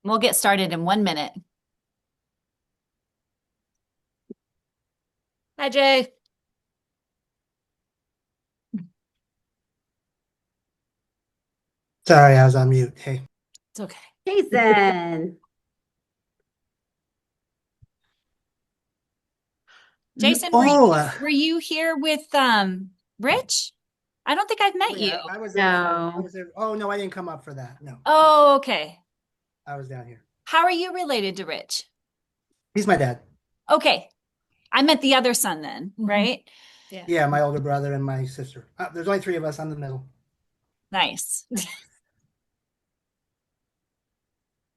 We'll get started in 1 minute. Hi, Jay. Sorry, I was on mute. Hey. It's okay. Jason. Jason, were Oh, you were you here with Rich? I don't think I've met you. I was there for, I No. was there. Oh, no, I didn't come up for that. No, Oh, okay. I was down here. How are you related to Rich? He's my dad. Okay. I met the other son then, right? Yeah. Yeah, my older brother and my sister. There's only three of us. I'm the middle. Nice.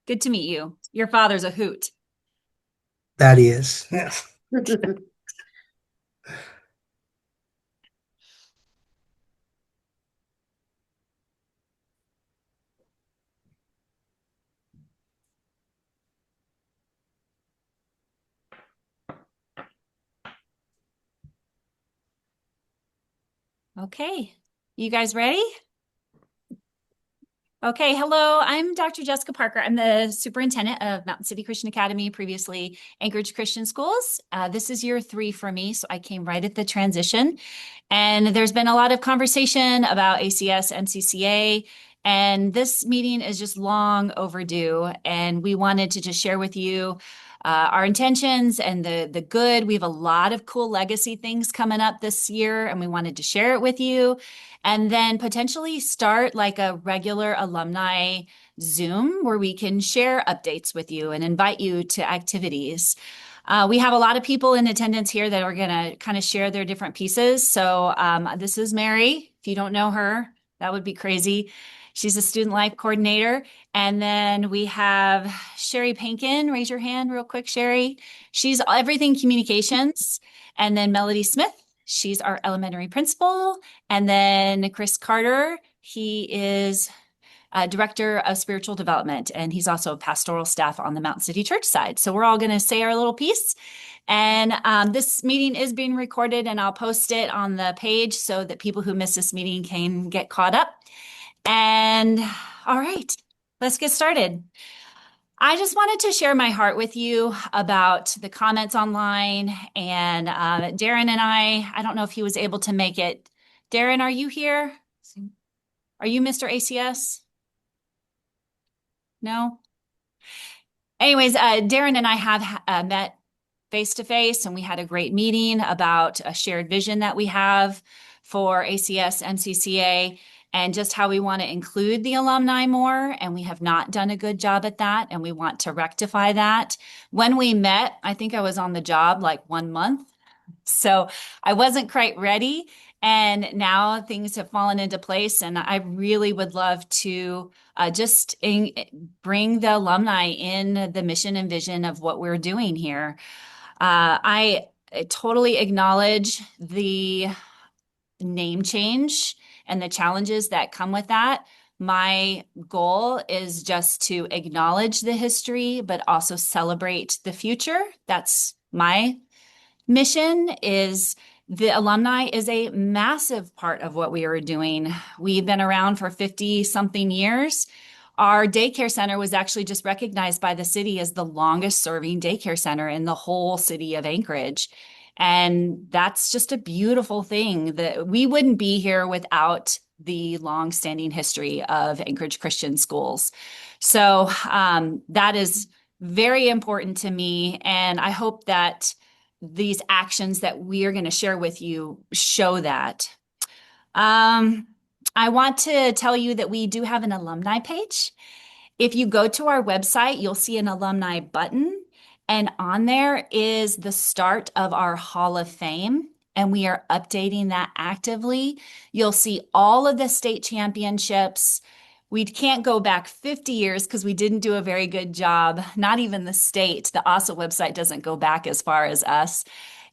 Good to meet you. Your father's a hoot. That he is. Yes. Okay. You guys ready? Okay, hello. I'm Dr. Jessica Parker. I'm the superintendent of Mountain City Christian Academy, previously Anchorage Christian Schools. This is year 3 for me, so I came right at the transition. And there's been a lot of conversation about ACS, MCCA, and this meeting is just long overdue. And we wanted to just share with you our intentions and the good. We have a lot of cool legacy things coming up this year, and we wanted to share it with you. And then potentially start like a regular alumni Zoom where we can share updates with you and invite you to activities. We have a lot of people in attendance here that are going to kind of share their different pieces. So this is Mary. If you don't know her, that would be crazy. She's a student life coordinator. And then we have Sherry Pankin. Raise your hand real quick, Sherry. She's everything communications. And then Melody Smith. She's our elementary principal. And then Chris Carter. He is director of spiritual development, and he's also pastoral staff on the Mountain City Church side. So we're all going to say our little piece. And this meeting is being recorded, and I'll post it on the page so that people who miss this meeting can get caught up. And all right, let's get started. I just wanted to share my heart with you about the comments online. And Darren and I don't know if he was able to make it. Darren, are you here? Are you Mr. ACS? No? Anyways, Darren and I have met face to face, and we had a great meeting about a shared vision that we have for ACS MCCA and just how we want to include the alumni more. And we have not done a good job at that, and we want to rectify that. When we met, I think I was on the job like 1 month. So I wasn't quite ready. And now things have fallen into place. And I really would love to bring the alumni in the mission and vision of what we're doing here. I totally acknowledge the name change and the challenges that come with that. My goal is just to acknowledge the history, but also celebrate the future. That's my mission. Is the alumni is a massive part of what we are doing. We've been around for 50 something years. Our daycare center was actually just recognized by the city as the longest serving daycare center in the whole city of Anchorage. And that's just a beautiful thing that we wouldn't be here without the long-standing history of Anchorage Christian schools. So that is very important to me. And I hope that these actions that we are going to share with you show that. I want to tell you that we do have an alumni page. If you go to our website, you'll see an alumni button, and on there is the start of our Hall of Fame, and we are updating that actively. You'll see all of the state championships. We can't go back 50 years because we didn't do a very good job. Not even the state. The ASA website doesn't go back as far as us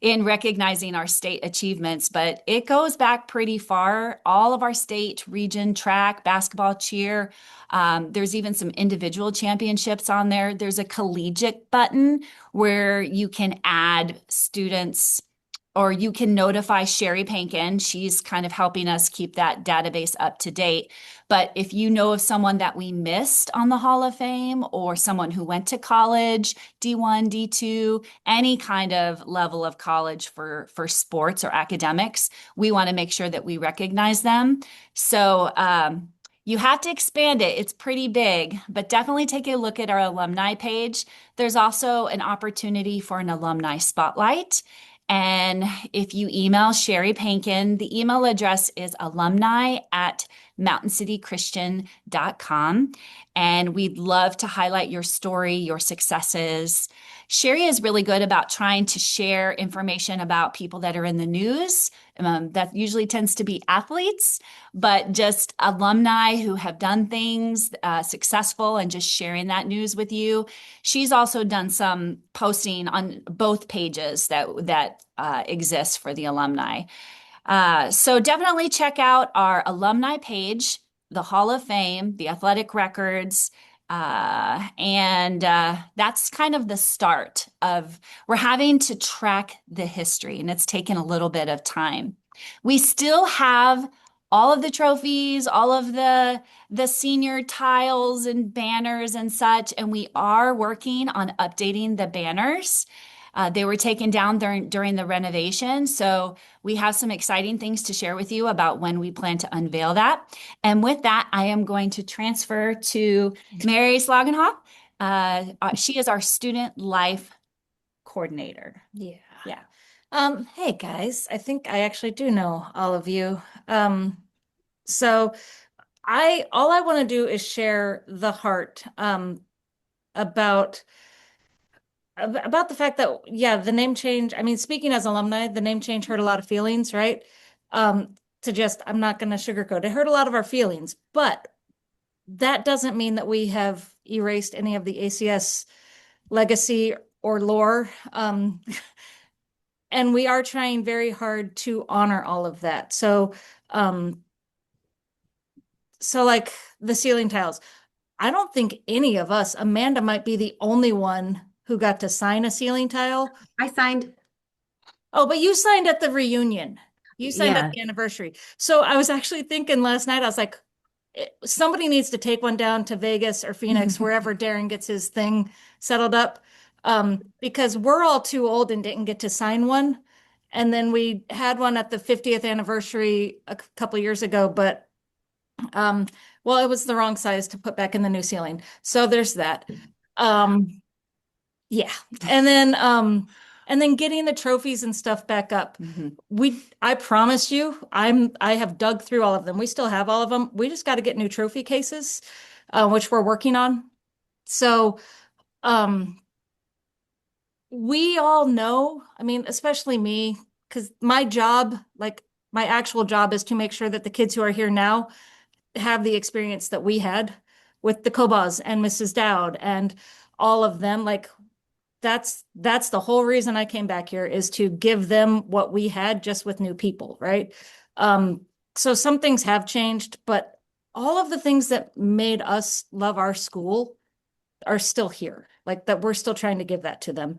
in recognizing our state achievements, but it goes back pretty far. All of our state, region, track, basketball, cheer. There's even some individual championships on there. There's a collegiate button where you can add students or you can notify Sherry Pankin. She's kind of helping us keep that database up to date. But if you know of someone that we missed on the Hall of Fame or someone who went to college, D1, D2, any kind of level of college for sports or academics, we want to make sure that we recognize them. So, you have to expand it. It's pretty big, but definitely take a look at our alumni page. There's also an opportunity for an alumni spotlight. And if you email Sherry Pankin, the email address is alumni@mountaincitychristian.com. And we'd love to highlight your story, your successes. Sherry is really good about trying to share information about people that are in the news. That usually tends to be athletes, but just alumni who have done things successful and just sharing that news with you. She's also done some posting on both pages that exist for the alumni. So definitely check out our alumni page, the Hall of Fame, the athletic records. And that's kind of the start of we're having to track the history, and it's taken a little bit of time. We still have all of the trophies, all of the senior tiles and banners and such, and we are working on updating the banners. They were taken down during the renovation, so we have some exciting things to share with you about when we plan to unveil that. And with that, I am going to transfer to Mary Slagenhoff. She is our student life coordinator. Yeah. Yeah. Hey guys, I think I actually do know all of you. So all I want to do is share the heart about about the fact that yeah, the name change, I mean, speaking as alumni, the name change hurt a lot of feelings, right? I'm not going to sugarcoat it. Hurt a lot of our feelings, but that doesn't mean that we have erased any of the ACS legacy or lore. And we are trying very hard to honor all of that. So like the ceiling tiles, I don't think any of us, Amanda might be the only one who got to sign a ceiling tile. I signed. Oh, but you signed at the reunion. You signed at Yeah. the anniversary. So I was actually thinking last night, I was like, somebody needs to take one down to Vegas or Phoenix, wherever Darren gets his thing settled up. Because we're all too old and didn't get to sign one. And then we had one at the 50th anniversary a couple years ago, but well, it was the wrong size to put back in the new ceiling. So there's that. Yeah. And then getting the trophies and stuff back up. I promise you, I have dug through all of them. We still have all of them. We just got to get new trophy cases, which we're working on. So, we all know, I mean, especially me, because my job, like my actual job is to make sure that the kids who are here now have the experience that we had with the Kobas and Mrs. Dowd and all of them. Like that's the whole reason I came back here, is to give them what we had just with new people, right? So some things have changed, but all of the things that made us love our school are still here, like that we're still trying to give that to them.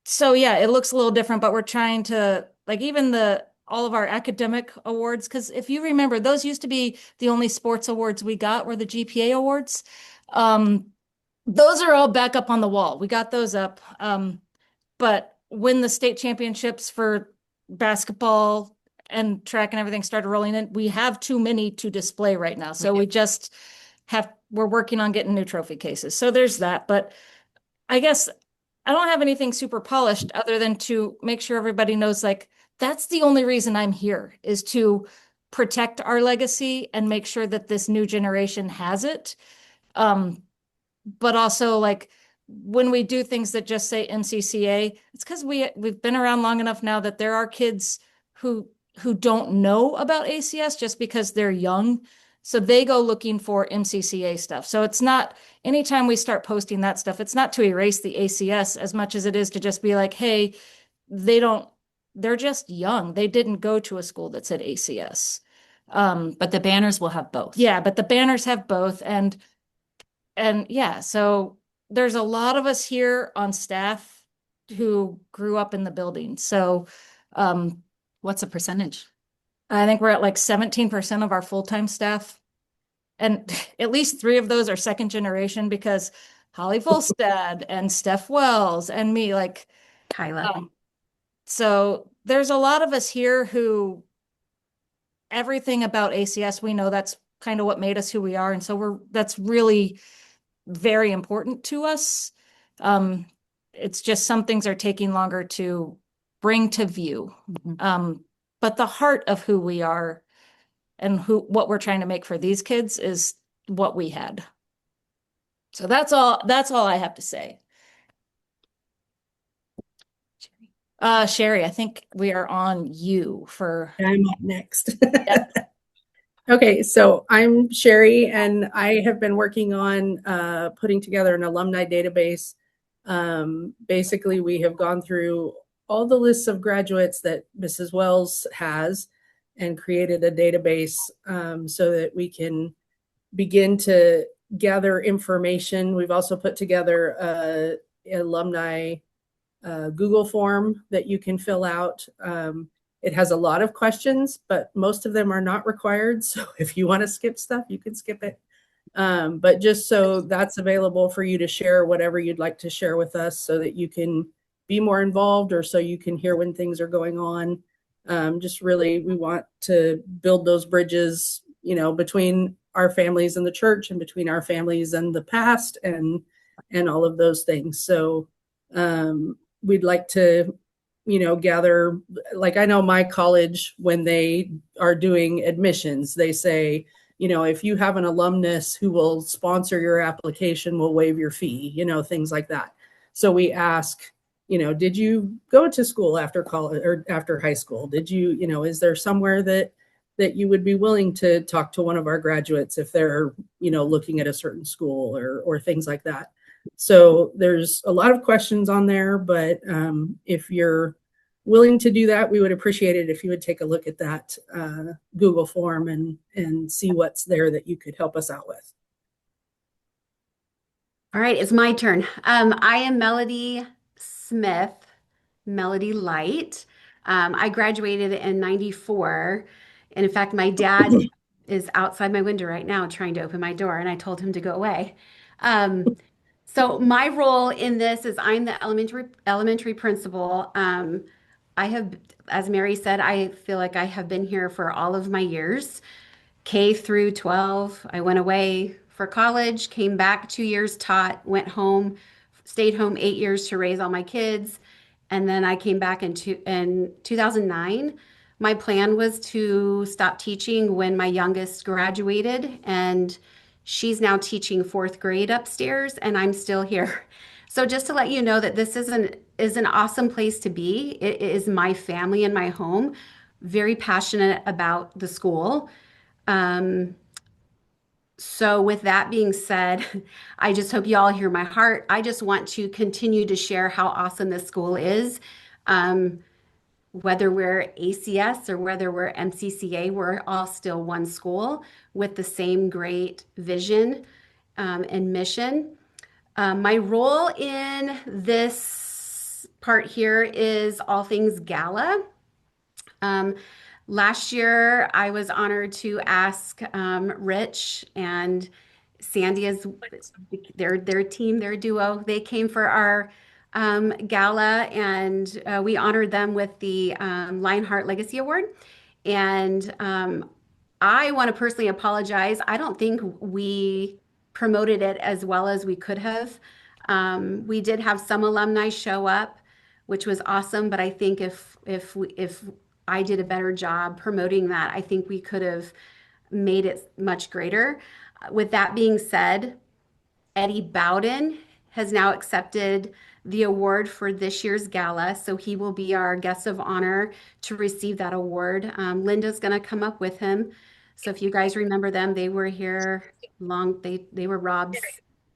So yeah, it looks a little different, but we're trying to, like, even all of our academic awards, because if you remember, those used to be the only sports awards we got were the GPA awards. Those are all back up on the wall. We got those up. But when the state championships for basketball and track and everything started rolling in, we have too many to display right now. So we're working on getting new trophy cases. So there's that. But I guess I don't have anything super polished other than to make sure everybody knows, like, that's the only reason I'm here, is to protect our legacy and make sure that this new generation has it. But also, like, when we do things that just say MCCA, it's because we've been around long enough now that there are kids who don't know about ACS just because they're young. So they go looking for MCCA stuff. So it's not, anytime we start posting that stuff, it's not to erase the ACS as much as it is to just be like, hey, they're just young. They didn't go to a school that said ACS. But the banners will have both. Yeah, but the banners have both. And yeah, so there's a lot of us here on staff who grew up in the building. So um, What's a percentage? I think we're at like 17% of our full-time staff. And at least 3 of those are second generation because Holly Volstead and Steph Wells and me, like, Kyla. so there's a lot of us here who everything about ACS, we know that's kind of what made us who we are. And so that's really very important to us. Um, it's just some things are taking longer to bring to view. But the heart of who we are and what we're trying to make for these kids is what we had. So that's all I have to say. Sherry, I think we are on you for. I'm up next. Okay, so I'm Sherry, and I have been working on putting together an alumni database. Basically, we have gone through all the lists of graduates that Mrs. Wells has and created a database so that we can begin to gather information. We've also put together an alumni Google form that you can fill out. It has a lot of questions, but most of them are not required. So if you want to skip stuff, you can skip it. But just so that's available for you to share whatever you'd like to share with us so that you can be more involved or so you can hear when things are going on. Just really, we want to build those bridges, between our families and the church and between our families and the past and all of those things. So we'd like to gather, like I know my college, when they are doing admissions, they say, if you have an alumnus who will sponsor your application, we'll waive your fee, things like that. So we ask, did you go to school after college or after high school? Did you, is there somewhere that you would be willing to talk to one of our graduates if they're, looking at a certain school or things like that? So there's a lot of questions on there, but if you're willing to do that, we would appreciate it if you would take a look at that Google form and see what's there that you could help us out with. All right, it's my turn. I am Melody Smith, Melody Light. I graduated in 94. And in fact, my dad is outside my window right now trying to open my door, and I told him to go away. So my role in this is I'm the elementary principal. I have, as Mary said, I feel like I have been here for all of my years, K through 12. I went away for college, came back 2 years, taught, went home, stayed home 8 years to raise all my kids. And then I came back in 2009. My plan was to stop teaching when my youngest graduated, and she's now teaching fourth grade upstairs, and I'm still here. So just to let you know that this is an awesome place to be. It is my family and my home. Very passionate about the school. So with that being said, I just hope you all hear my heart. I just want to continue to share how awesome this school is. Whether we're ACS or whether we're MCCA, we're all still one school with the same great vision and mission. My role in this part here is all things gala. Last year, I was honored to ask Rich and Sandy as their team, their duo. They came for our gala, and we honored them with the Lionheart Legacy Award. And I want to personally apologize. I don't think we promoted it as well as we could have. We did have some alumni show up, which was awesome. But I think if I did a better job promoting that, I think we could have made it much greater. With that being said, Eddie Bowden has now accepted the award for this year's gala, so he will be our guest of honor to receive that award. Linda's going to come up with him. So if you guys remember them, they were here long. They were Rob's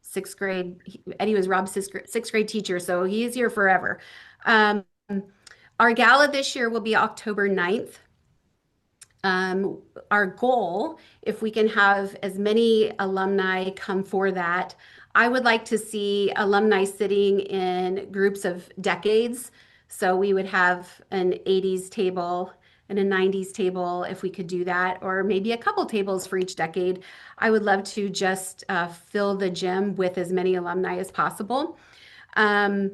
sixth grade. Eddie was Rob's sixth grade teacher, so he is here forever. Our gala this year will be October 9th. our goal, if we can have as many alumni come for that, I would like to see alumni sitting in groups of decades. So we would have an 80s table and a 90s table if we could do that, or maybe a couple tables for each decade. I would love to just fill the gym with as many alumni as possible. Um,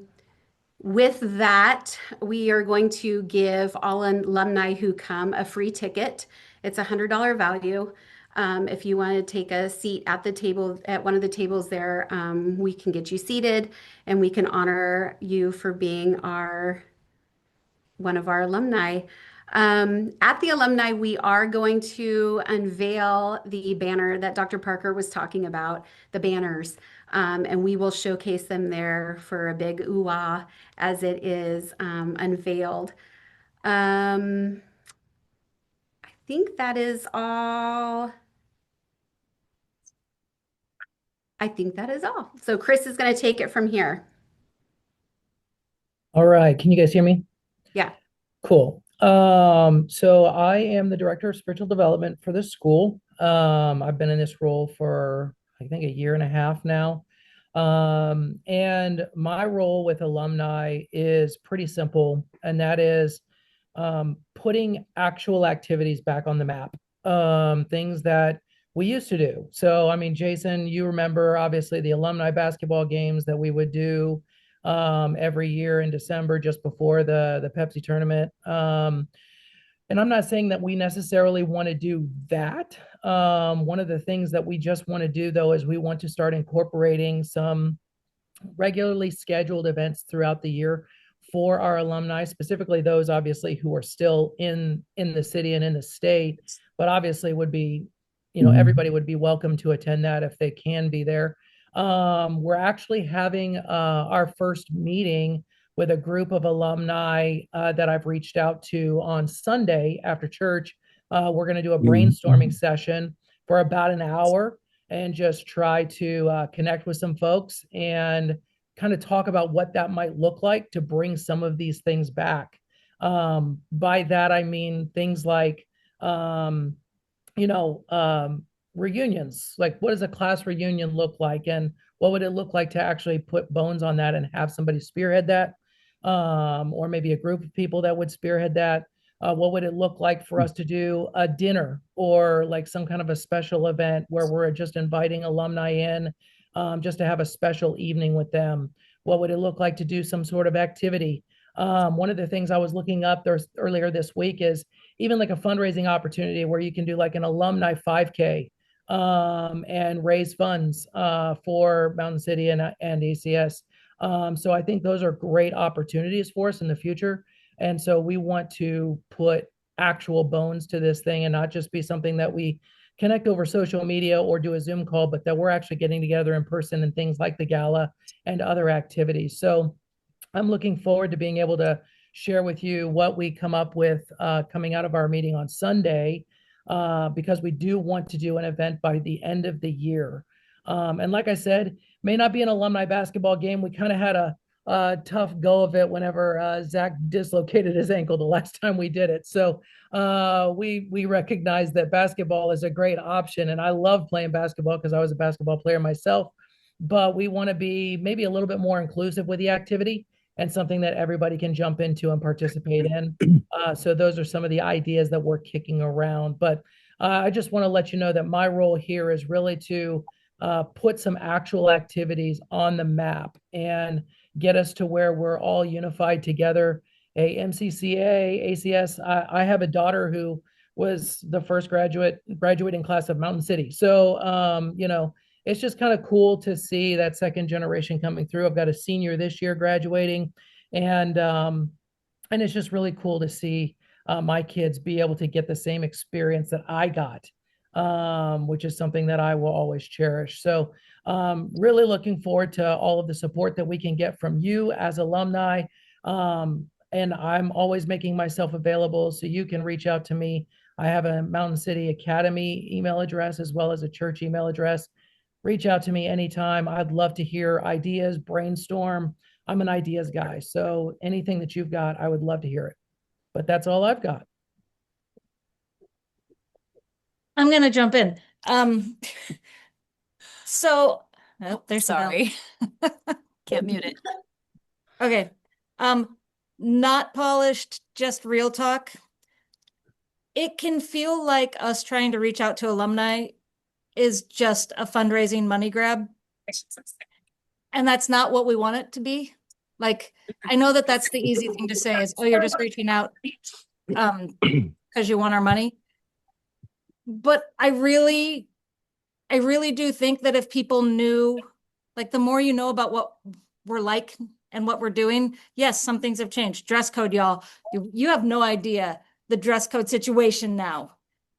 with that, we are going to give all alumni who come a free ticket. It's a $100 value. If you want to take a seat at the table, at one of the tables there, we can get you seated and we can honor you for being one of our alumni. At the alumni, we are going to unveil the banner that Dr. Parker was talking about, the banners, and we will showcase them there for a big ooh-ah as it is unveiled. I think that is all. I think that is all. So Chris is going to take it from here. All right. Can you guys hear me? Yeah. Cool. So I am the director of spiritual development for the school. I've been in this role for, I think, a year and a half now. And my role with alumni is pretty simple, and that is putting actual activities back on the map, things that we used to do. So, I mean, Jason, you remember obviously the alumni basketball games that we would do every year in December just before the Pepsi tournament. And I'm not saying that we necessarily want to do that. One of the things that we just want to do, though, is we want to start incorporating some regularly scheduled events throughout the year for our alumni, specifically those obviously who are still in the city and in the state, but obviously would be, everybody would be welcome to attend that if they can be there. We're actually having our first meeting with a group of alumni that I've reached out to on Sunday after church. We're going to do a brainstorming session for about an hour and just try to connect with some folks and kind of talk about what that might look like to bring some of these things back. By that, I mean things like, you know, reunions. Like, what does a class reunion look like? And what would it look like to actually put bones on that and have somebody spearhead that? Or maybe a group of people that would spearhead that. What would it look like for us to do a dinner or like some kind of a special event where we're just inviting alumni in just to have a special evening with them? What would it look like to do some sort of activity? One of the things I was looking up there earlier this week is even like a fundraising opportunity where you can do like an alumni 5K and raise funds for Mountain City and ACS. So I think those are great opportunities for us in the future. And so we want to put actual bones to this thing and not just be something that we connect over social media or do a Zoom call, but that we're actually getting together in person and things like the gala and other activities. So I'm looking forward to being able to share with you what we come up with coming out of our meeting on Sunday, because we do want to do an event by the end of the year. And like I said, may not be an alumni basketball game. We kind of had a tough go of it whenever Zach dislocated his ankle the last time we did it. So we recognize that basketball is a great option, and I love playing basketball because I was a basketball player myself. But we want to be maybe a little bit more inclusive with the activity and something that everybody can jump into and participate in. So those are some of the ideas that we're kicking around. But I just want to let you know that my role here is really to put some actual activities on the map and get us to where we're all unified together. A MCCA, ACS. I have a daughter who was the first graduating class of Mountain City. So, it's just kind of cool to see that second generation coming through. I've got a senior this year graduating, and it's just really cool to see my kids be able to get the same experience that I got, which is something that I will always cherish. So really looking forward to all of the support that we can get from you as alumni. And I'm always making myself available so you can reach out to me. I have a Mountain City Academy email address as well as a church email address. Reach out to me anytime. I'd love to hear ideas, brainstorm. I'm an ideas guy. So anything that you've got, I would love to hear it. But that's all I've got. I'm gonna jump in. So, oh, there's the bell. Sorry. Can't mute it. Okay. Not polished, just real talk. It can feel like us trying to reach out to alumni is just a fundraising money grab. And that's not what we want it to be. Like, I know that that's the easy thing to say is, oh, you're just reaching out because you want our money. But I really do think that if people knew, like the more you know about what we're like and what we're doing, yes, some things have changed. Dress code, y'all. You have no idea the dress code situation now.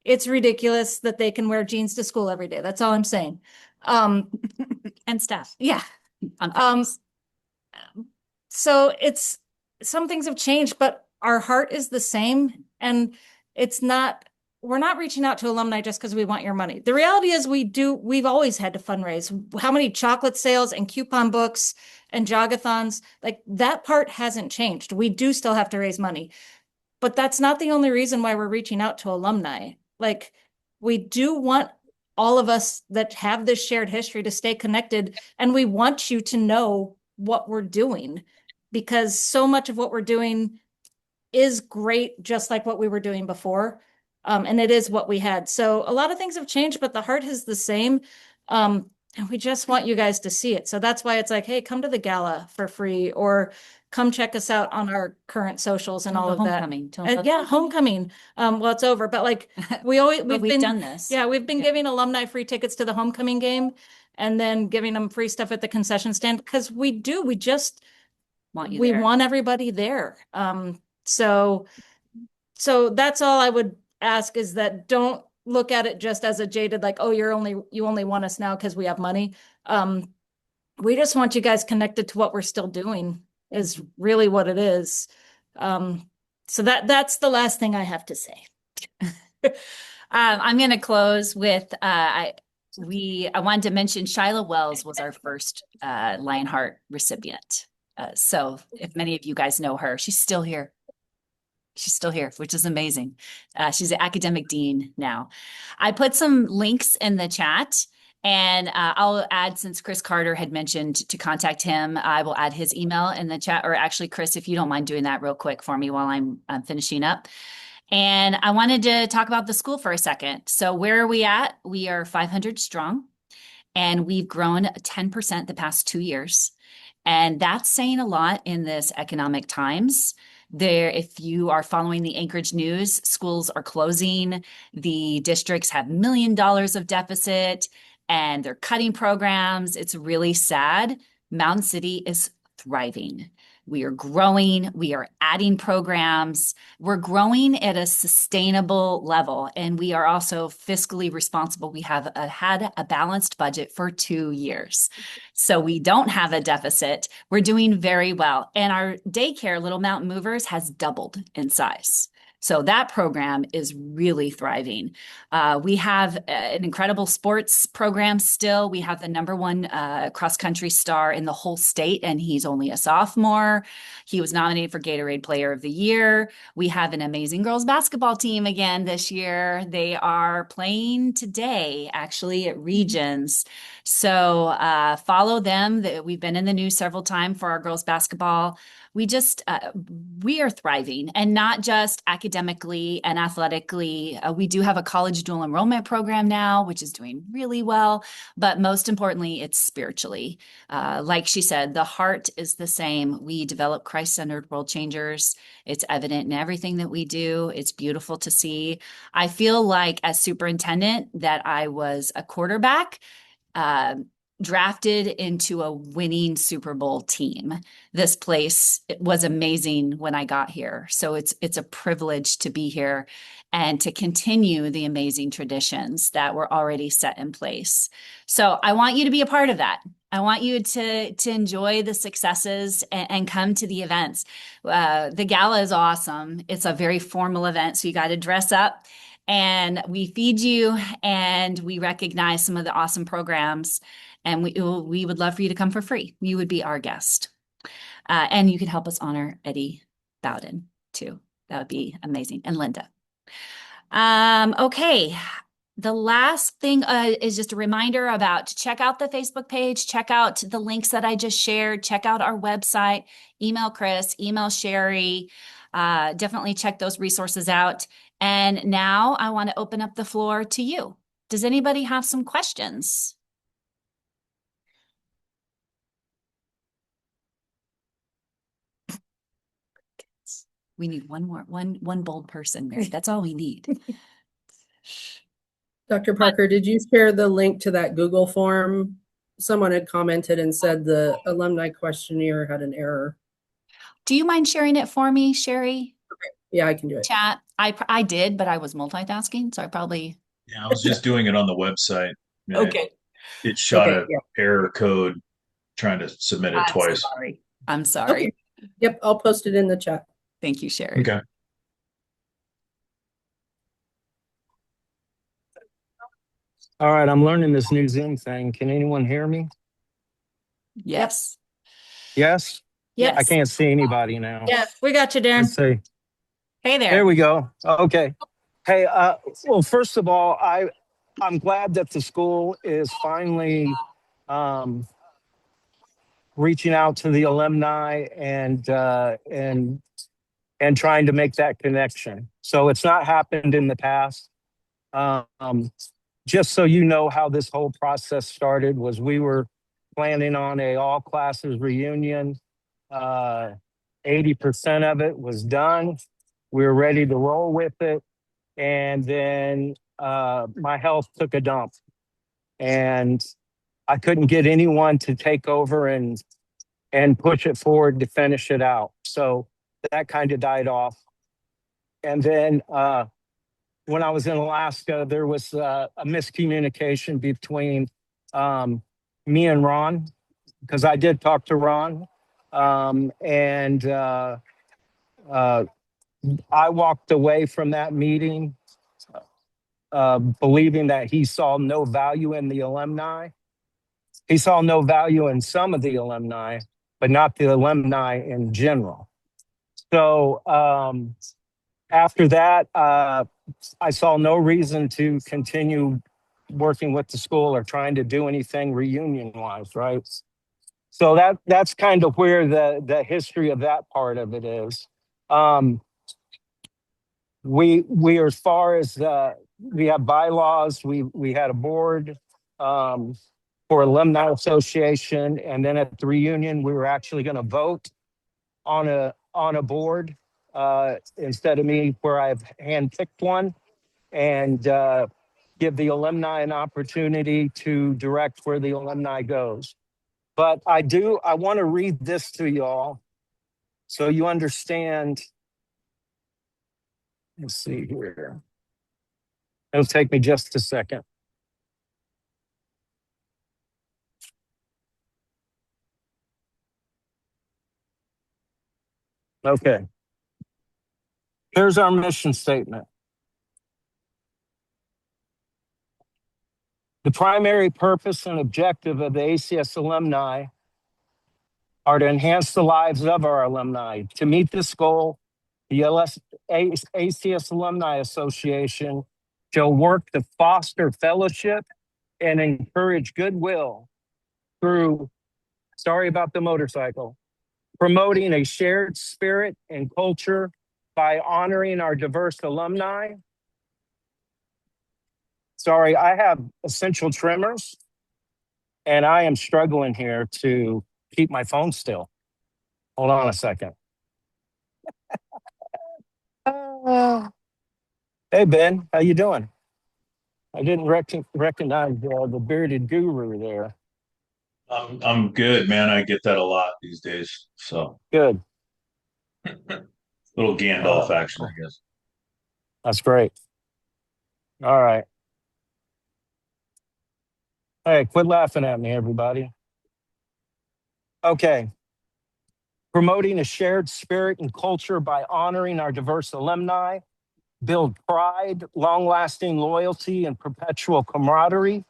It's ridiculous that they can wear jeans to school every day. That's all I'm saying. And staff. Yeah. On Fridays. So it's some things have changed, but our heart is the same. And we're not reaching out to alumni just because we want your money. The reality is we've always had to fundraise. How many chocolate sales and coupon books and jogathons, like that part hasn't changed. We do still have to raise money, but that's not the only reason why we're reaching out to alumni. Like we do want all of us that have this shared history to stay connected, and we want you to know what we're doing because so much of what we're doing is great, just like what we were doing before. And it is what we had. So a lot of things have changed, but the heart is the same. And we just want you guys to see it. So that's why it's like, hey, come to the gala for free or come check us out on our current socials and all of that. Homecoming. Yeah, homecoming. Well, it's over, but like we've done this. Yeah, we've been giving alumni free tickets to the homecoming game and then giving them free stuff at the concession stand because we just we want everybody there. So that's all I would ask is that don't look at it just as a jaded, like, oh, you only want us now because we have money. We just want you guys connected to what we're still doing is really what it is. So that's the last thing I have to say. I'm going to close with I wanted to mention Shyla Wells was our first Lionheart recipient. So if many of you guys know her, she's still here. She's still here, which is amazing. She's an academic dean now. I put some links in the chat and I'll add, since Chris Carter had mentioned to contact him, I will add his email in the chat. Or actually, Chris, if you don't mind doing that real quick for me while I'm finishing up. And I wanted to talk about the school for a second. So where are we at? We are 500 strong and we've grown 10% the past 2 years. And that's saying a lot in this economic times. If you are following the Anchorage news, schools are closing. The districts have $1 million of deficit and they're cutting programs. It's really sad. Mountain City is thriving. We are growing. We are adding programs. We're growing at a sustainable level, and we are also fiscally responsible. We have had a balanced budget for 2 years. So we don't have a deficit. We're doing very well. And our daycare, Little Mountain Movers, has doubled in size. So that program is really thriving. We have an incredible sports program still. We have the #1 cross-country star in the whole state, and he's only a sophomore. He was nominated for Gatorade Player of the Year. We have an amazing girls basketball team again this year. They are playing today, actually, at Regions. So follow them. We've been in the news several times for our girls basketball. We are thriving, and not just academically and athletically. We do have a college dual enrollment program now, which is doing really well, but most importantly, it's spiritually. Like she said, the heart is the same. We develop Christ-centered world changers. It's evident in everything that we do. It's beautiful to see. I feel like as superintendent that I was a quarterback, drafted into a winning Super Bowl team. This place, it was amazing when I got here. So it's a privilege to be here and to continue the amazing traditions that were already set in place. So I want you to be a part of that. I want you to enjoy the successes and come to the events. The gala is awesome. It's a very formal event, so you got to dress up. And we feed you and we recognize some of the awesome programs. And we would love for you to come for free. You would be our guest. And you could help us honor Eddie Bowden too. That would be amazing. And Linda. Okay. The last thing is just a reminder about check out the Facebook page, check out the links that I just shared, check out our website, email Chris, email Sherry. Definitely check those resources out. And now I want to open up the floor to you. Does anybody have some questions? We need one bold person, Mary. That's all we need. Dr. Parker, did you share the link to that Google form? Someone had commented and said the alumni questionnaire had an error. Do you mind sharing it for me, Sherry? Yeah, I can do it. Chat. I did, but I was multitasking, so I probably. Yeah, I was just doing it on the website. Yeah, Okay. it shot Okay, a yeah. error code trying to submit it twice. Sorry. I'm sorry. Okay. Yep, I'll post it in the chat. Thank you, Sherry. Okay. All right, I'm learning this new Zoom thing. Can anyone hear me? Yes. Yes? Yes. I can't see anybody now. Yeah, we got you, Darren. Let's see. Hey there. There we go. Okay. Hey, well, first of all, I'm glad that the school is finally reaching out to the alumni and trying to make that connection. So it's not happened in the past. Just so you know how this whole process started was we were planning on a all classes reunion. 80% of it was done. We were ready to roll with it. And then my health took a dump and I couldn't get anyone to take over and push it forward to finish it out. So that kind of died off. And then when I was in Alaska, there was a miscommunication between me and Ron, because I did talk to Ron. And I walked away from that meeting believing that he saw no value in the alumni. He saw no value in some of the alumni, but not the alumni in general. So after that, I saw no reason to continue working with the school or trying to do anything reunion-wise, right? So that's kind of where the history of that part of it is. We are as far as we have bylaws. We had a board for alumni association, and then at the reunion, we were actually going to vote on a board instead of me, where I've handpicked one, and give the alumni an opportunity to direct where the alumni goes. But I want to read this to y'all so you understand. Let's see here. It'll take me just a second. Okay. Here's our mission statement. The primary purpose and objective of the ACS alumni are to enhance the lives of our alumni. To meet this goal, the ACS Alumni Association shall work to foster fellowship and encourage goodwill through, sorry about the motorcycle, promoting a shared spirit and culture by honoring our diverse alumni. Sorry, I have essential tremors and I am struggling here to keep my phone still. Hold on a second. Hey, Ben, how you doing? I didn't recognize the bearded guru there. I'm good, man. I get that a lot these days. So Good. little Gandalf action, I guess. That's great. All right. Hey, quit laughing at me, everybody. Okay. Promoting a shared spirit and culture by honoring our diverse alumni, build pride, long-lasting loyalty, and perpetual camaraderie,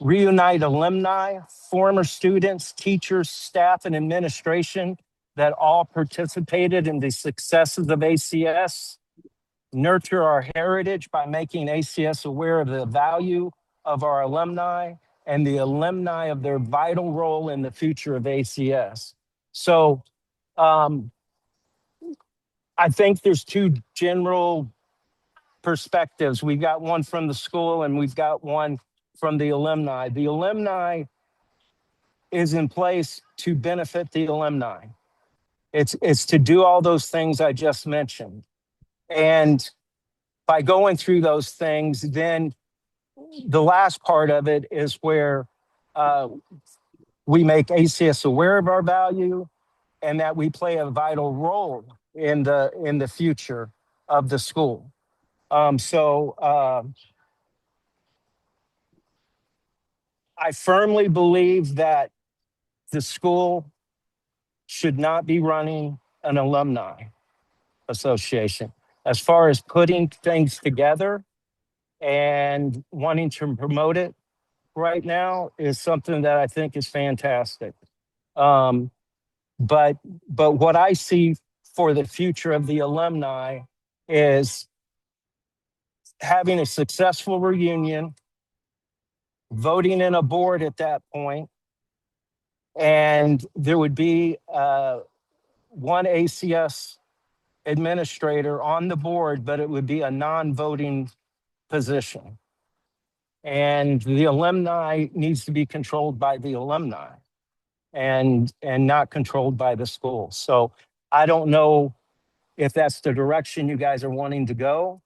reunite alumni, former students, teachers, staff, and administration that all participated in the successes of ACS, nurture our heritage by making ACS aware of the value of our alumni and the alumni of their vital role in the future of ACS. So I think there's two general perspectives. We've got one from the school and we've got one from the alumni. The alumni is in place to benefit the alumni. It's to do all those things I just mentioned. And by going through those things, then the last part of it is where we make ACS aware of our value and that we play a vital role in the future of the school. I firmly believe that the school should not be running an alumni association. As far as putting things together and wanting to promote it right now is something that I think is fantastic. But what I see for the future of the alumni is having a successful reunion, voting in a board at that point, and there would be one ACS administrator on the board, but it would be a non-voting position. And the alumni needs to be controlled by the alumni and not controlled by the school. So I don't know if that's the direction you guys are wanting to go,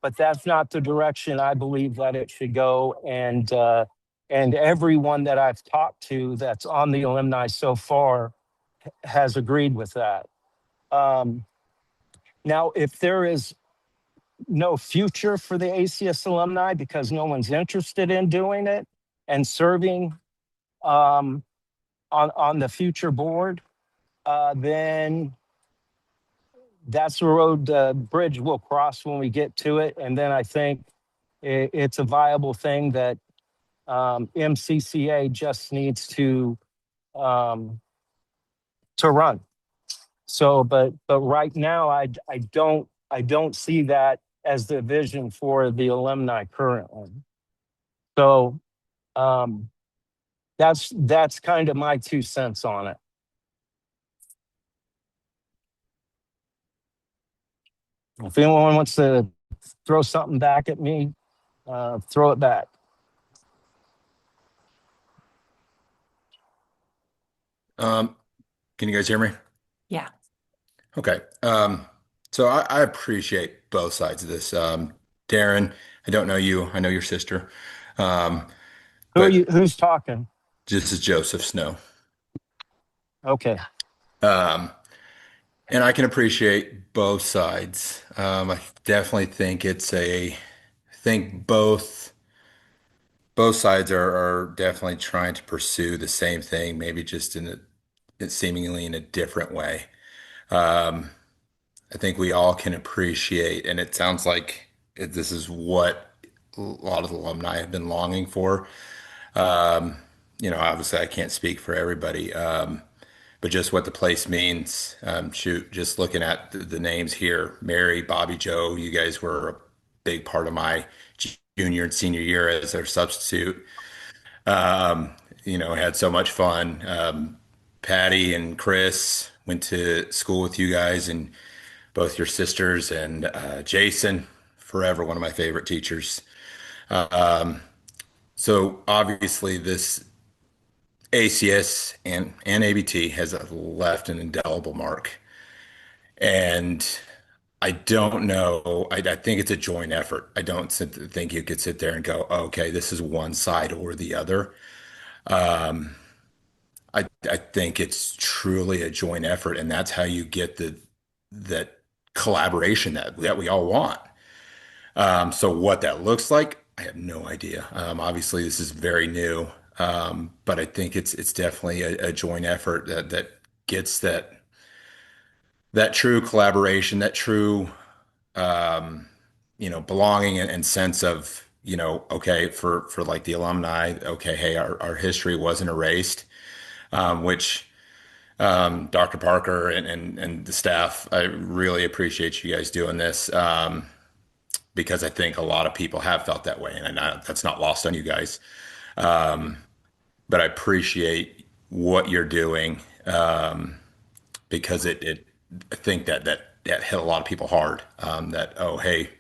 but that's not the direction I believe that it should go. And everyone that I've talked to that's on the alumni so far has agreed with that. Now, if there is no future for the ACS alumni because no one's interested in doing it and serving on the future board, then that's the road, bridge we'll cross when we get to it. And then I think it's a viable thing that MCCA just needs to run. So, but right now, I don't see that as the vision for the alumni currently. So, that's kind of my 2 cents on it. If anyone wants to throw something back at me, throw it back. Can you guys hear me? Yeah. Okay. So I appreciate both sides of this. Darren, I don't know you. I know your sister. But Who's talking? this is Joseph Snow. Okay. And I can appreciate both sides. I definitely think I think both sides are definitely trying to pursue the same thing, maybe just seemingly in a different way. I think we all can appreciate, and it sounds like this is what a lot of the alumni have been longing for. Obviously I can't speak for everybody, but just what the place means. Shoot, just looking at the names here, Mary, Bobby, Joe, you guys were a big part of my junior and senior year as their substitute. Had so much fun. Patty and Chris went to school with you guys and both your sisters, and Jason, forever one of my favorite teachers. So obviously this ACS and ABT has left an indelible mark. And I don't know. I think it's a joint effort. I don't think you could sit there and go, okay, this is one side or the other. I think it's truly a joint effort, and that's how you get that collaboration that we all want. So what that looks like, I have no idea. Obviously, this is very new, but I think it's definitely a joint effort that gets that true collaboration, that true belonging and sense of, okay, for like the alumni, okay, hey, our history wasn't erased, which Dr. Parker and the staff, I really appreciate you guys doing this. because I think a lot of people have felt that way, and that's not lost on you guys. Um, but I appreciate what you're doing, because I think that hit a lot of people hard. That, oh, hey,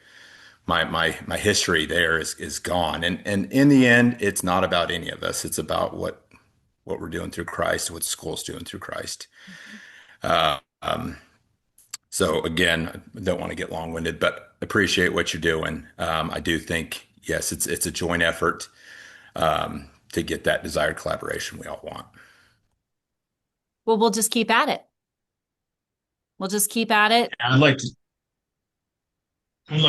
my history there is gone, and in the end, it's not about any of us. It's about what we're doing through Christ, what the school's doing through Christ. Um, so again, I don't want to get long-winded, but appreciate what you're doing. I do think, yes, it's a joint effort, to get that desired collaboration we all want. Well, we'll just keep at it. We'll just keep at it. I'd like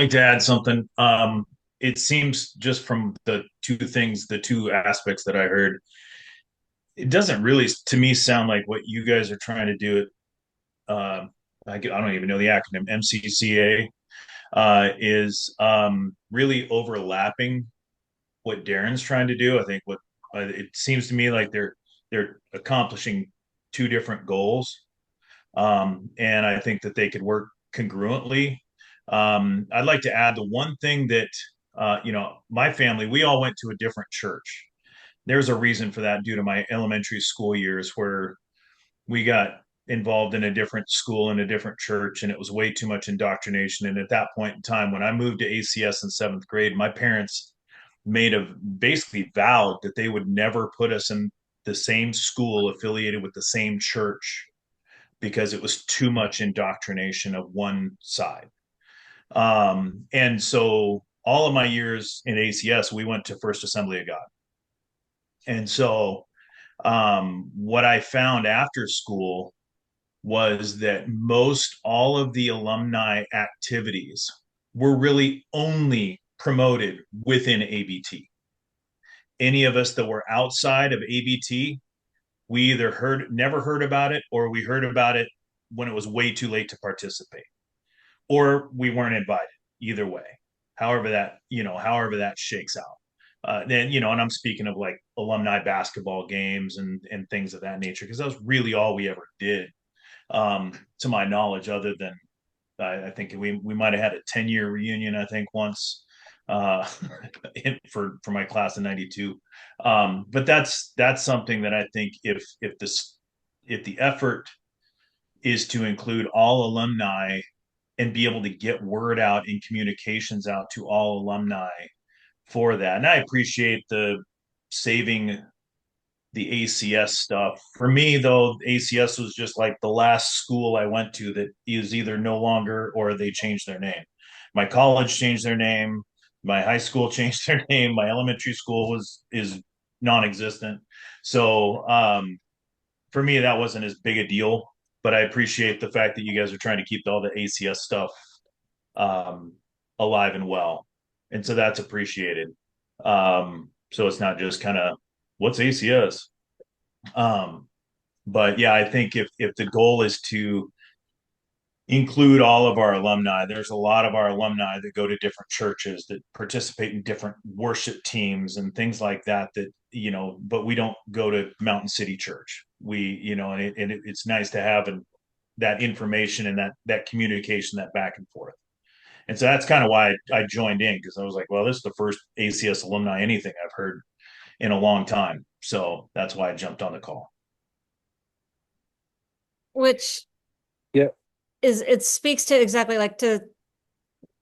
to add something. It seems just from the two aspects that I heard, it doesn't really, to me, sound like what you guys are trying to do. I don't even know the acronym. MCCA is really overlapping what Darren's trying to do. I think what it seems to me like they're accomplishing two different goals, and I think that they could work congruently. I'd like to add the one thing that my family, we all went to a different church. There's a reason for that due to my elementary school years where we got involved in a different school in a different church, and it was way too much indoctrination. And at that point in time, when I moved to ACS in seventh grade, my parents basically vowed that they would never put us in the same school affiliated with the same church because it was too much indoctrination of one side. And so all of my years in ACS, we went to First Assembly of God. And so what I found after school was that most all of the alumni activities were really only promoted within ABT. Any of us that were outside of ABT, we either never heard about it, or we heard about it when it was way too late to participate, or we weren't invited. Either way, however that shakes out. Then, and I'm speaking of like alumni basketball games and things of that nature, because that was really all we ever did, to my knowledge, other than I think we might have had a 10-year reunion, I think, once, uh, for my class in '92. But that's something that I think if the effort is to include all alumni and be able to get word out and communications out to all alumni for that. And I appreciate the saving the ACS stuff. For me, though, ACS was just like the last school I went to that is either no longer or they changed their name. My college changed their name. My high school changed their name. My elementary school is non-existent. So for me, that wasn't as big a deal. But I appreciate the fact that you guys are trying to keep all the ACS stuff um, alive and well, and so that's appreciated. So it's not just kind of what's ACS. Um, but yeah, I think if the goal is to include all of our alumni, there's a lot of our alumni that go to different churches that participate in different worship teams and things like that. But we don't go to Mountain City Church. It's nice to have that information and that communication, that back and forth. And so that's kind of why I joined in, because I was like, well, this is the first ACS alumni anything I've heard in a long time. So that's why I jumped on the call. Which Yeah. it speaks to exactly like to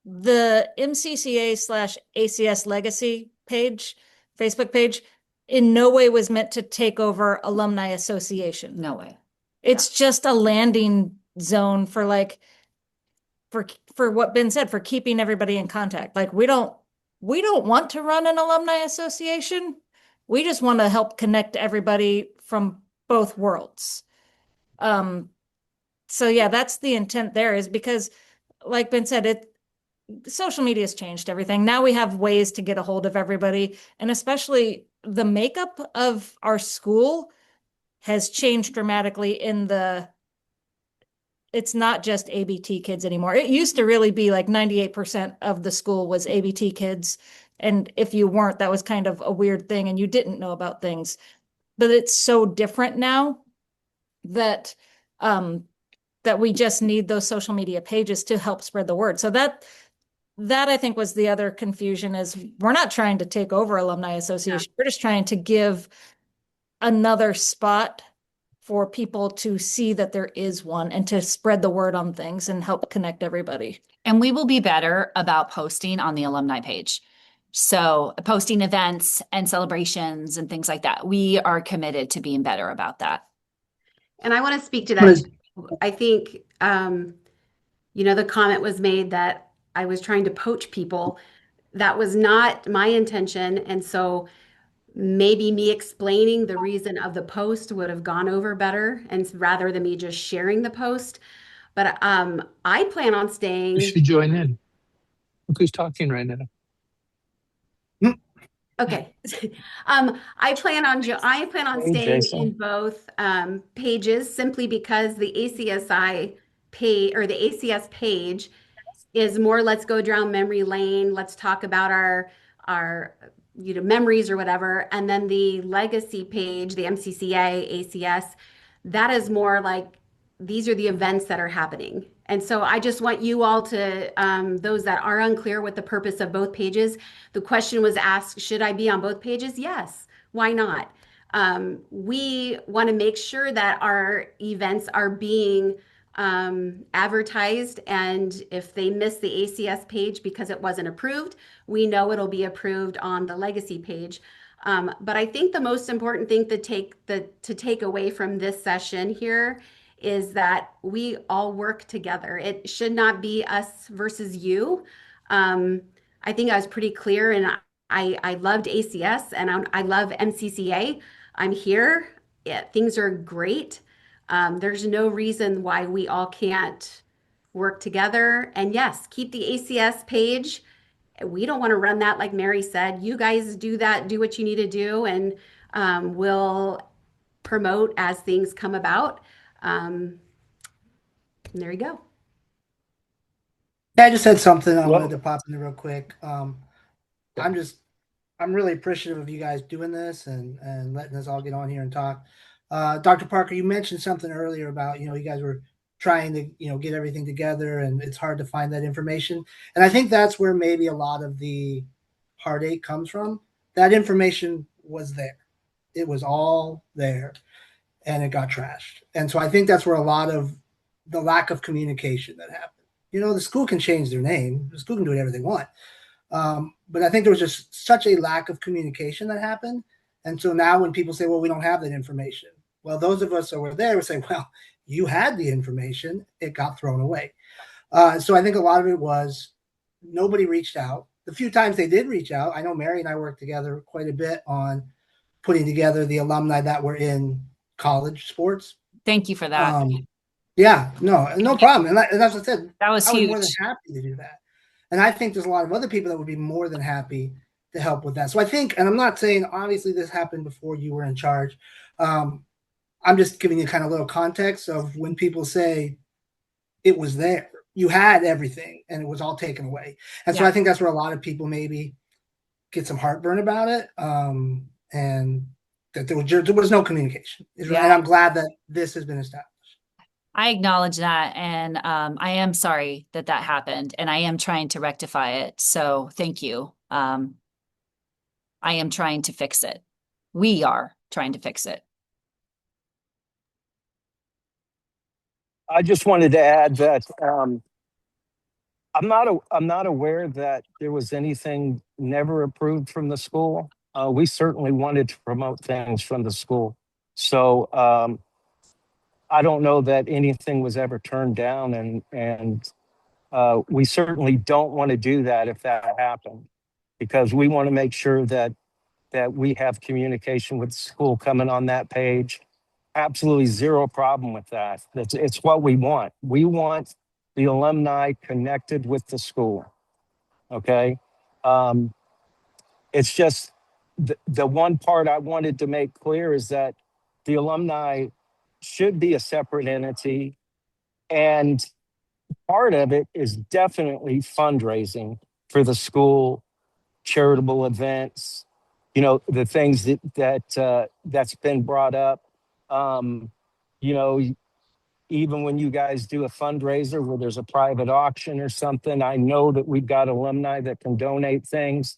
the MCCA/ACS legacy page, Facebook page, in no way was meant to take over alumni association. No way. It's just a landing zone for for what Ben said, for keeping everybody in contact. Like we don't want to run an alumni association. We just want to help connect everybody from both worlds. So yeah, that's the intent there, is because like Ben said, social media has changed everything. Now we have ways to get a hold of everybody, and especially the makeup of our school has changed dramatically it's not just ABT kids anymore. It used to really be like 98% of the school was ABT kids. And if you weren't, that was kind of a weird thing and you didn't know about things. But it's so different now that that we just need those social media pages to help spread the word. So that I think was the other confusion is we're not trying to take over Alumni Association. We're just trying to give another spot for people to see that there is one and to spread the word on things and help connect everybody. And we will be better about posting on the alumni page. So posting events and celebrations and things like that. We are committed to being better about that. And I want to speak to that too. I think, the comment was made that I was trying to poach people. That was not my intention. And so maybe me explaining the reason of the post would have gone over better, and rather than me just sharing the post. But I plan on staying. You should join in. Look who's talking right now. Okay. I plan on Hey, staying Jason. in both pages simply because the ACSI page or the ACS page is more let's go down memory lane, let's talk about our memories or whatever. And then the legacy page, the MCCA ACS, that is more like these are the events that are happening. And so I just want you all to, those that are unclear with the purpose of both pages, the question was asked, should I be on both pages? Yes. Why not? We want to make sure that our events are being advertised, and if they miss the ACS page because it wasn't approved, we know it'll be approved on the legacy page. But I think the most important thing to take away from this session here is that we all work together. It should not be us versus you. I think I was pretty clear, and I loved ACS and I love MCCA. I'm here. Things are great. There's no reason why we all can't work together. And yes, keep the ACS page. We don't want to run that, like Mary said. You guys do that, do what you need to do, and we'll promote as things come about. And there you go. Yeah, I just had something I Well- wanted to pop in real quick. I'm really appreciative of you guys doing this and letting us all get on here and talk. Dr. Parker, you mentioned something earlier about, you guys were trying to, get everything together and it's hard to find that information. And I think that's where maybe a lot of the heartache comes from. That information was there. It was all there and it got trashed. And so I think that's where a lot of the lack of communication that happened. The school can change their name. The school can do whatever they want. But I think there was just such a lack of communication that happened. And so now when people say, well, we don't have that information. Well, those of us that were there would say, well, you had the information. It got thrown away. So I think a lot of it was nobody reached out. The few times they did reach out, I know Mary and I worked together quite a bit on putting together the alumni that were in college sports. Thank you for that. Yeah, no problem. And that's what I said. That was I was huge. more than happy to do that. And I think there's a lot of other people that would be more than happy to help with that. So I think, and I'm not saying obviously this happened before you were in charge. I'm just giving you kind of a little context of when people say it was there, you had everything and it was all taken away. And so I think that's where a lot of people maybe get some heartburn about it. And that there was no communication. And I'm glad that this has been established. I acknowledge that. And I am sorry that happened. And I am trying to rectify it. So thank you. I am trying to fix it. We are trying to fix it. I just wanted to add that I'm not aware that there was anything never approved from the school. We certainly wanted to promote things from the school. So I don't know that anything was ever turned down, and we certainly don't want to do that if that happened, because we want to make sure that we have communication with the school coming on that page. Absolutely zero problem with that. It's what we want. We want the alumni connected with the school. Okay. It's just the one part I wanted to make clear is that the alumni should be a separate entity. And part of it is definitely fundraising for the school, charitable events, the things that's been brought up. even when you guys do a fundraiser where there's a private auction or something, I know that we've got alumni that can donate things.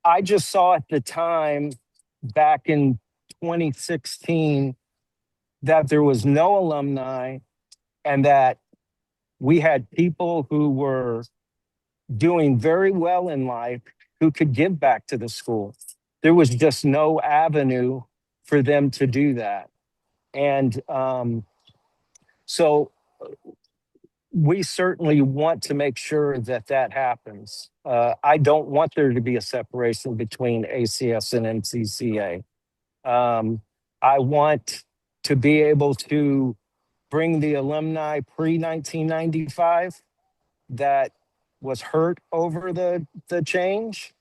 I just saw at the time back in 2016 that there was no alumni and that we had people who were doing very well in life who could give back to the school. There was just no avenue for them to do that. And so we certainly want to make sure that that happens. I don't want there to be a separation between ACS and MCCA. I want to be able to bring the alumni pre-1995 that was hurt over the change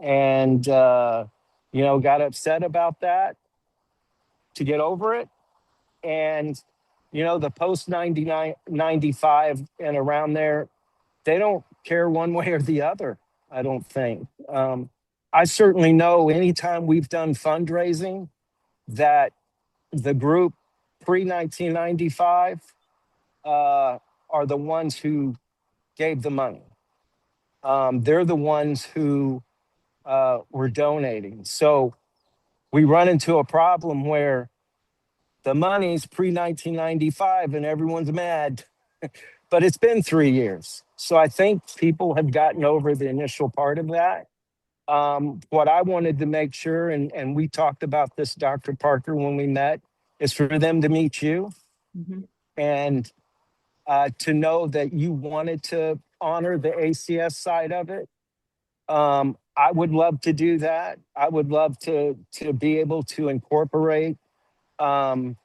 and, got upset about that to get over it. And, the post 95 and around there, they don't care one way or the other, I don't think. I certainly know anytime we've done fundraising that the group pre-1995 are the ones who gave the money. They're the ones who were donating. So we run into a problem where the money's pre-1995 and everyone's mad, but it's been 3 years. So I think people have gotten over the initial part of that. What I wanted to make sure, and we talked about this, Dr. Parker, when we met, is for them to meet you and to know that you wanted to honor the ACS side of it. I would love to do that. I would love to be able to incorporate a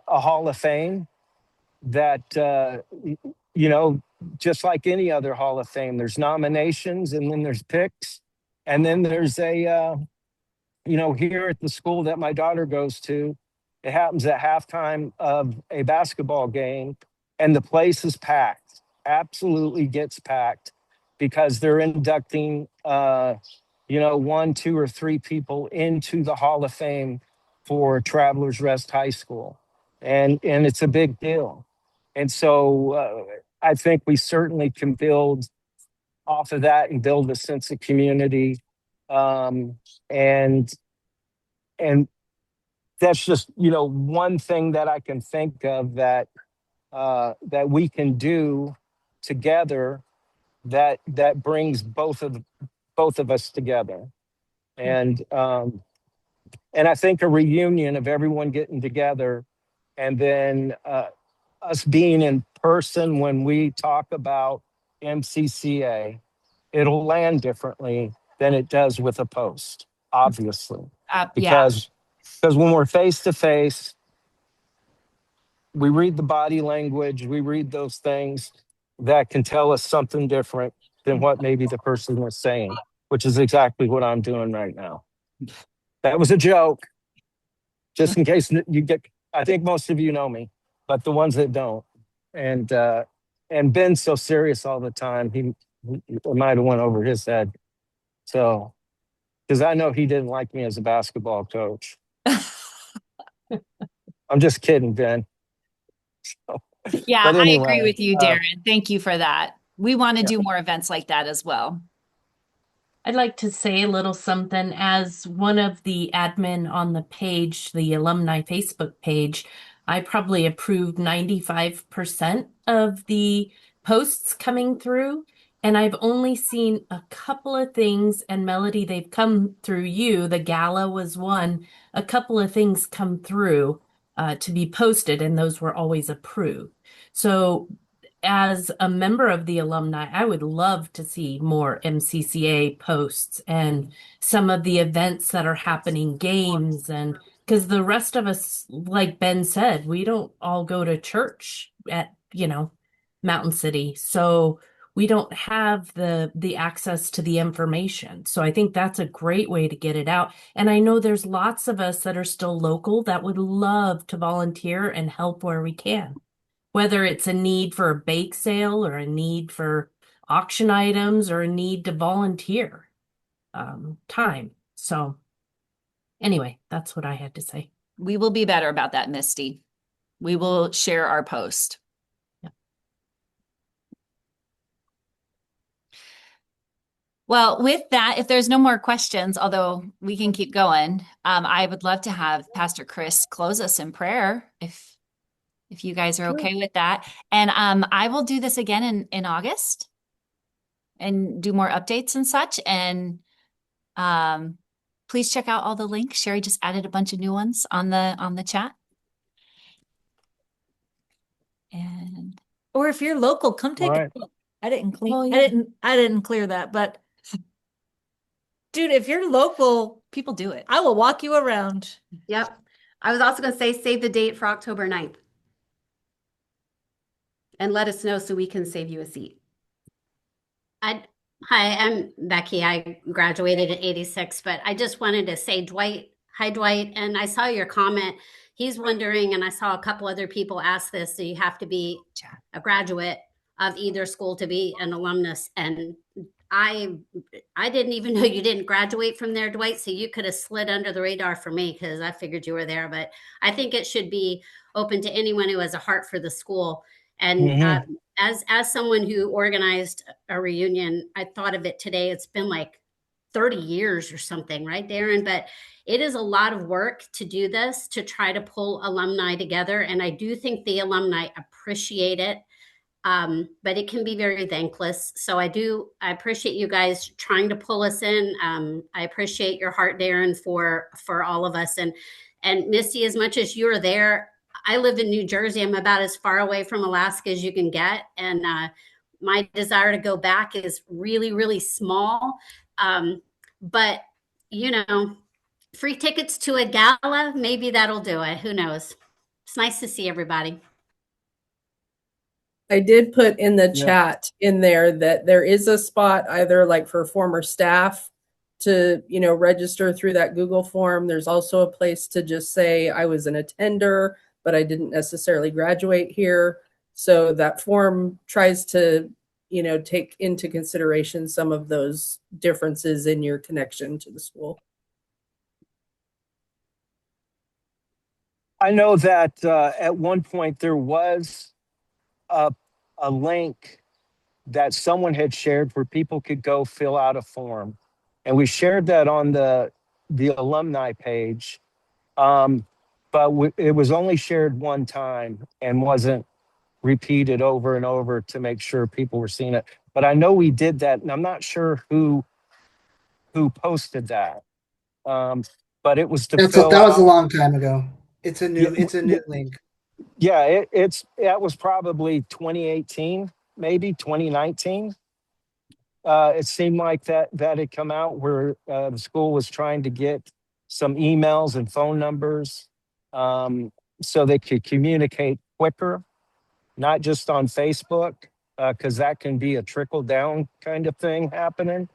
Hall of Fame that, just like any other Hall of Fame, there's nominations and then there's picks. And then there's here at the school that my daughter goes to, it happens at halftime of a basketball game and the place is packed, absolutely gets packed because they're inducting, 1, 2, or 3 people into the Hall of Fame for Travelers Rest High School. And it's a big deal. And so I think we certainly can build off of that and build a sense of community. And that's just, one thing that I can think of that we can do together that brings both of us together. And I think a reunion of everyone getting together and then us being in person when we talk about MCCA, it'll land differently than it does with a post, obviously. Because when we're face to face, we read the body language, we read those things that can tell us something different than what maybe the person was saying, which is exactly what I'm doing right now. That was a joke, just in case you get, I think most of you know me, but the ones that don't. And Ben's so serious all the time, he might have went over his head. So, because I know he didn't like me as a basketball coach. I'm just kidding, Ben. Yeah, But anyway, I agree with you, Darren. Thank you for that. We want to do more events like that as well. I'd like to say a little something as one of the admin on the page, the alumni Facebook page. I probably approved 95% of the posts coming through, and I've only seen a couple of things, and Melody, they've come through you. The gala was one. A couple of things come through to be posted, and those were always approved. So as a member of the alumni, I would love to see more MCCA posts and some of the events that are happening, games, and because the rest of us, like Ben said, we don't all go to church at, Mountain City. So we don't have the access to the information. So I think that's a great way to get it out. And I know there's lots of us that are still local that would love to volunteer and help where we can. Whether it's a need for a bake sale or a need for auction items or a need to volunteer time. So anyway, that's what I had to say. We will be better about that, Misty. we will share our post. Well, with that, if there's no more questions, although we can keep going, I would love to have Pastor Chris close us in prayer if you guys are okay with that. And I will do this again in August and do more updates and such. And please check out all the links. Sherry just added a bunch of new ones on the chat. And Or if you're local, come take Right. a look. I didn't clean. Well, yeah. I didn't clear that, but dude, if you're local, people do it. I will walk you around. Yep. I was also going to say save the date for October 9th. And let us know so we can save you a seat. Hi, I'm Becky. I graduated in '86, but I just wanted to say, Dwight, hi, Dwight. And I saw your comment. He's wondering, and I saw a couple other people ask this, do you have to be a graduate of either school to be an alumnus? And I didn't even know you didn't graduate from there, Dwight. So you could have slid under the radar for me because I figured you were there. But I think it should be open to anyone who has a heart for the school. And as someone who organized a reunion, I thought of it today. It's been like 30 years or something, right, Darren? But it is a lot of work to do this, to try to pull alumni together. And I do think the alumni appreciate it. But it can be very thankless. So I appreciate you guys trying to pull us in. I appreciate your heart, Darren, for all of us. And Misty, as much as you're there, I live in New Jersey. I'm about as far away from Alaska as you can get. And my desire to go back is really, really small. But, free tickets to a gala, maybe that'll do it. Who knows? It's nice to see everybody. I did put in the chat in there that there is a spot either like for former staff to, register through that Google form. There's also a place to just say I was an attender, but I didn't necessarily graduate here. So that form tries to, take into consideration some of those differences in your connection to the school. I know that at one point there was a link that someone had shared where people could go fill out a form. And we shared that on the alumni page. But it was only shared one time and wasn't repeated over and over to make sure people were seeing it. But I know we did that, and I'm not sure who posted that. But it was to that fill was out. a long time ago. It's a new link. Yeah, that was probably 2018, maybe 2019. It seemed like that had come out where the school was trying to get some emails and phone numbers so they could communicate quicker, not just on Facebook, because that can be a trickle down kind of thing happening.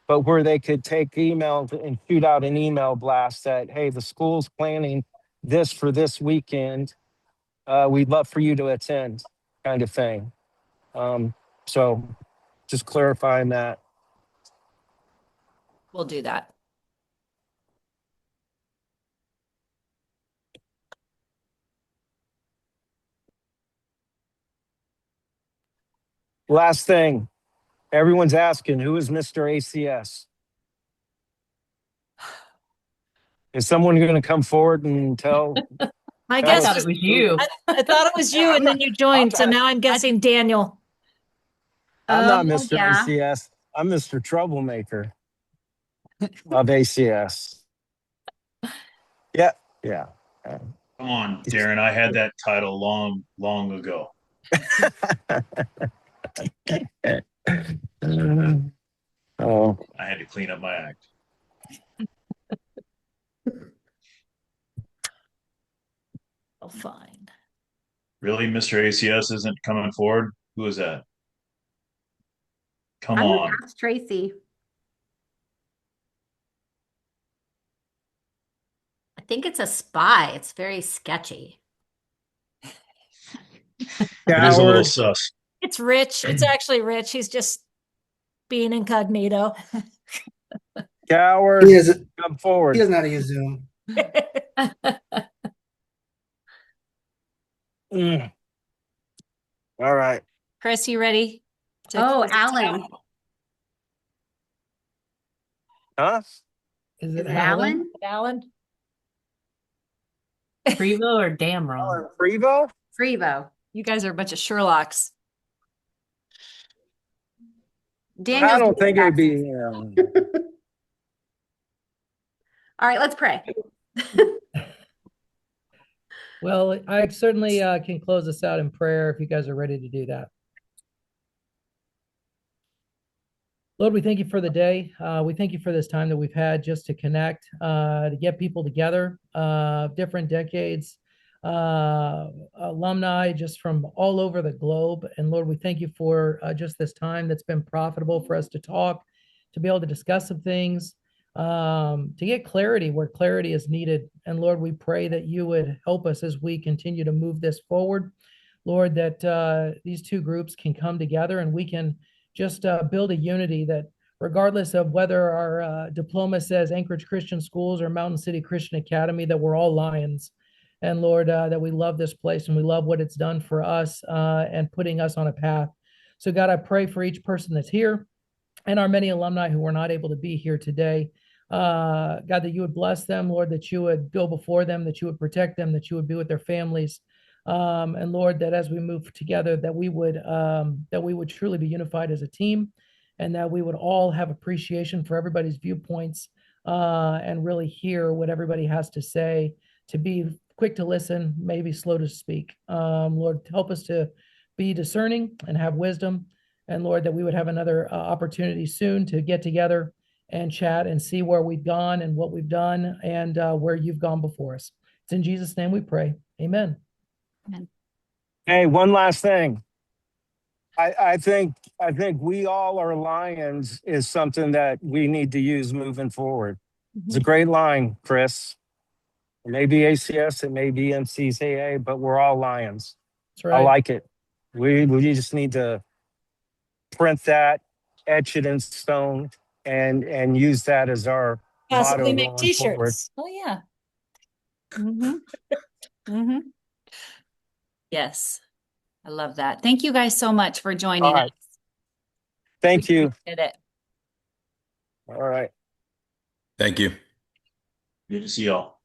But where they could take emails and shoot out an email blast that, hey, the school's planning this for this weekend. We'd love for you to attend, kind of thing. So just clarifying that. We'll do that. Last thing, everyone's asking, who is Mr. ACS? Is someone going to come forward and tell? I I guess thought it was you. I thought it was you, and then you joined. So now I'm guessing Daniel. I'm not Mr. Yeah. ACS. I'm Mr. Troublemaker of ACS. Yeah. Come on, Darren. I had that title long ago. Oh, I had to clean up my act. Oh, fine. Really, Mr. ACS isn't coming forward? Who is that? Come I'm on. gonna ask Tracy. I think it's a spy. It's very sketchy. It is a little sus. It's Rich. It's actually Rich. He's just being incognito. Coward, come forward. He doesn't know how to use Zoom. Mm. All right. Chris, you ready to Oh, close us Alan. out? Huh? Is Is it it Alan? Alan? Alan? Prevo or Damron? Frevo? Frevo. You guys are a bunch of Sherlocks. Daniel's I don't doing think it'd be. that. All right, let's pray. Well, I certainly can close us out in prayer if you guys are ready to do that. Lord, we thank you for the day. We thank you for this time that we've had just to connect, to get people together, different decades, alumni just from all over the globe. And Lord, we thank you for just this time that's been profitable for us to talk, to be able to discuss some things, to get clarity where clarity is needed. And Lord, we pray that you would help us as we continue to move this forward. Lord, that these two groups can come together and we can just build a unity that regardless of whether our diploma says Anchorage Christian Schools or Mountain City Christian Academy, that we're all Lions. And Lord, that we love this place and we love what it's done for us and putting us on a path. So God, I pray for each person that's here and our many alumni who were not able to be here today. God, that you would bless them, Lord, that you would go before them, that you would protect them, that you would be with their families. And Lord, that as we move together, that we would truly be unified as a team, and that we would all have appreciation for everybody's viewpoints and really hear what everybody has to say. To be quick to listen, maybe slow to speak. Lord, help us to be discerning and have wisdom. And Lord, that we would have another opportunity soon to get together and chat and see where we've gone and what we've done and where you've gone before us. It's in Jesus' name we pray. Amen. Hey, one last thing. I think we all are Lions is something that we need to use moving forward. It's a great line, Chris. It may be ACS, it may be MCCA, but we're all Lions. That's right. I like it. We just need to print that, etch it in stone, and use that as our Possibly motto make going forward. t-shirts. Oh yeah. Mm-hmm. Mm-hmm. Yes. I love that. Thank you guys so much for All joining us. right. Thank We you. appreciate it. All right. Thank you. Good to see y'all.